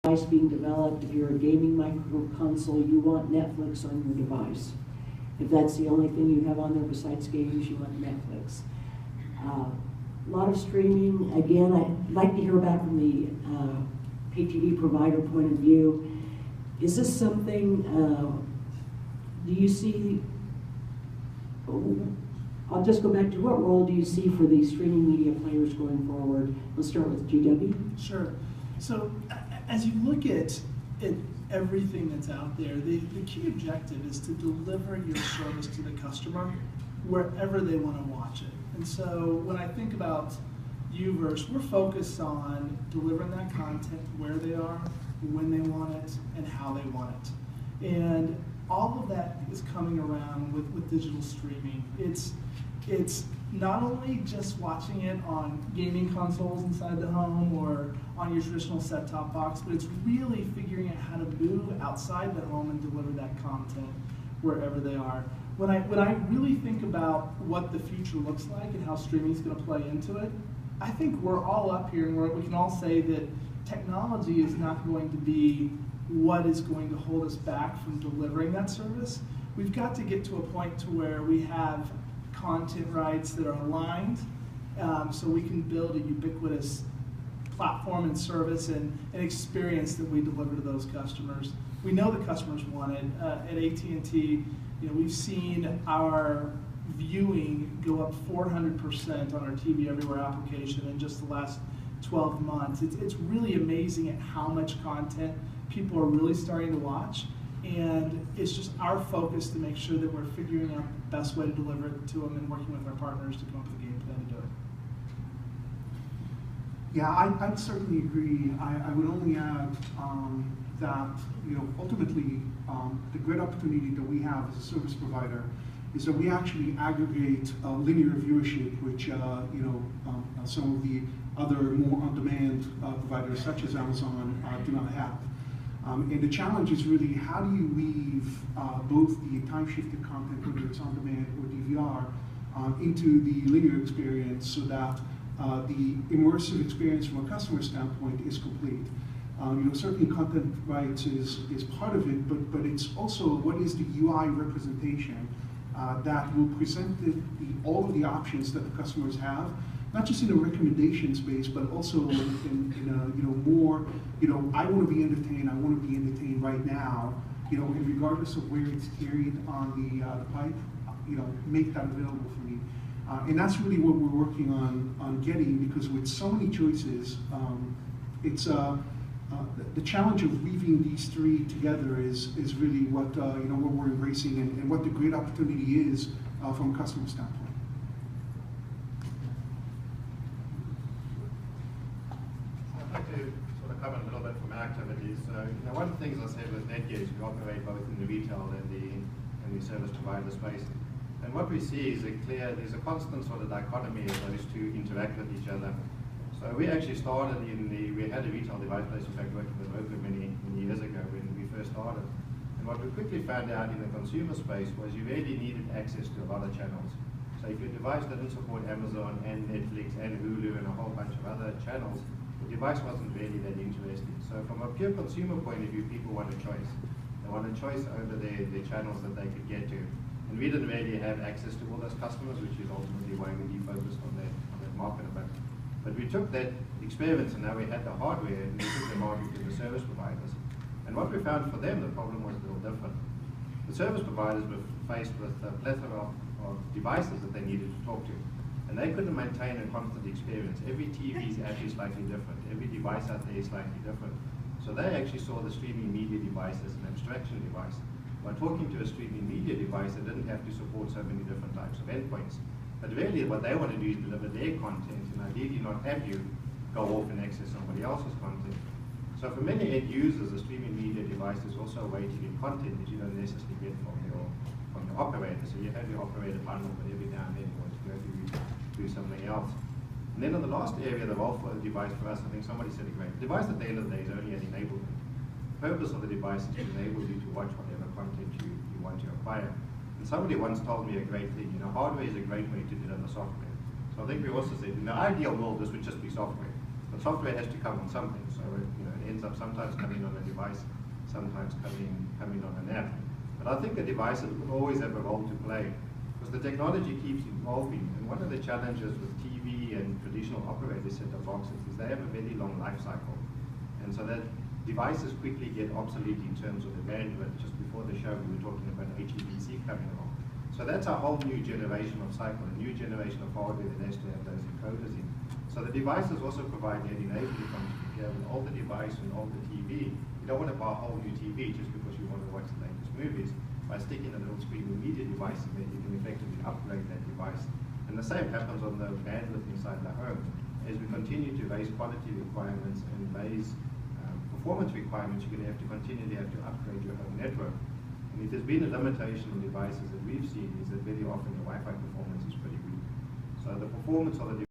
device being developed. If you're a gaming micro console, you want Netflix on your device. If that's the only thing you have on there besides games, you want Netflix. A lot of streaming. Again, I'd like to hear back from the pay TV provider point of view. Is this something, do you see, I'll just go back to what role do you see for the streaming media players going forward? Let's start with GW. Sure. So as you look at everything that's out there, the key objective is to deliver your service to the customer wherever they want to watch it. And so when I think about Uverse, we're focused on delivering that content where they are, when they want it, and how they want it. And all of that is coming around with digital streaming. It's not only just watching it on gaming consoles inside the home or on your traditional set-top box, but it's really figuring out how to move outside the home and deliver that content wherever they are. When I really think about what the future looks like and how streaming is going to play into it, I think we're all up here and we can all say that technology is not going to be what is going to hold us back from delivering that service. We've got to get to a point to where we have content rights that are aligned so we can build a ubiquitous platform and service and experience that we deliver to those customers. We know the customers want it. At AT&T, we've seen our viewing go up 400% on our TV Everywhere application in just the last 12 months. It's really amazing at how much content people are really starting to watch, and it's just our focus to make sure that we're figuring out the best way to deliver it to them and working with our partners to come up with a game plan to do it. Yeah, I'd certainly agree. I would only add that ultimately the great opportunity that we have as a service provider is that we actually aggregate linear viewership, which some of the other more on-demand providers such as Amazon do not have. And the challenge is really how do you weave both the time-shifted content, whether it's on-demand or DVR, into the linear experience so that the immersive experience from a customer standpoint is complete. Certainly content rights is part of it, but it's also what is the UI representation that will present all of the options that the customers have, not just in a recommendation space, but also in more, I want to be entertained, I want to be entertained right now, and regardless of where it's carried on the pipe, make that available for me. And that's really what we're working on getting, because with so many choices, it's the challenge of weaving these three together is really what what we're embracing and what the great opportunity is from a customer standpoint. I'd like to sort of comment a little bit from our activities. So, one of the things I said with Netgear is we operate both in the retail and the service provider space. And what we see is there's a constant sort of dichotomy of those two interact with each other. So we actually started we had a retail device place, in fact, working with Roku many years ago when we first started. And what we quickly found out in the consumer space was you really needed access to a lot of channels. So if your device didn't support Amazon and Netflix and Hulu and a whole bunch of other channels, the device wasn't really that interesting. So from a pure consumer point of view, people want a choice. They want a choice over the channels that they could get to. And we didn't really have access to all those customers, which is ultimately why we defocused on that market a bit. But we took that experience and now we had the hardware and we took the hardware to the service providers. And what we found for them, the problem was a little different. The service providers were faced with a plethora of devices that they needed to talk to. And they couldn't maintain a constant experience. Every TV is actually slightly different. Every device out there is slightly different. So they actually saw the streaming media device as an abstraction device. By talking to a streaming media device, they didn't have to support so many different types of endpoints. But really what they want to do is deliver their content and ideally not have you go off and access somebody else's content. So for many end users, a streaming media device is also a way to get content that you don't necessarily get from your operator. So you have your operator bundle, but every now and then you want to go do something else. And then in the last area, the role for the device for us, I think somebody said it great. The device at the end of the day is only an enablement. The purpose of the device is to enable you to watch whatever content you want to acquire. And somebody once told me a great thing, hardware is a great way to deliver software. So I think we also said, in the ideal world, this would just be software. But software has to come on something, so it ends up sometimes coming on a device, sometimes coming on an app. But I think the devices will always have a role to play, because the technology keeps evolving, and one of the challenges with TV and traditional operator set-top boxes is they have a very long life cycle. And so that devices quickly get obsolete in terms of the bandwidth. Just before the show, we were talking about HEVC coming along. So that's a whole new generation of cycle, a new generation of hardware that has to have those encoders in. So the devices also provide that enabling function. If you have an older device and an older TV, you don't want to buy a whole new TV just because you want to watch the latest movies. By sticking a little streaming media device in there, you can effectively upgrade that device. And the same happens on the bandwidth inside the home. As we continue to raise quality requirements and raise performance requirements, you're going to continually have to upgrade your home network. And if there's been a limitation on devices that we've seen, is that very often the Wi-Fi performance is pretty weak. So the performance of the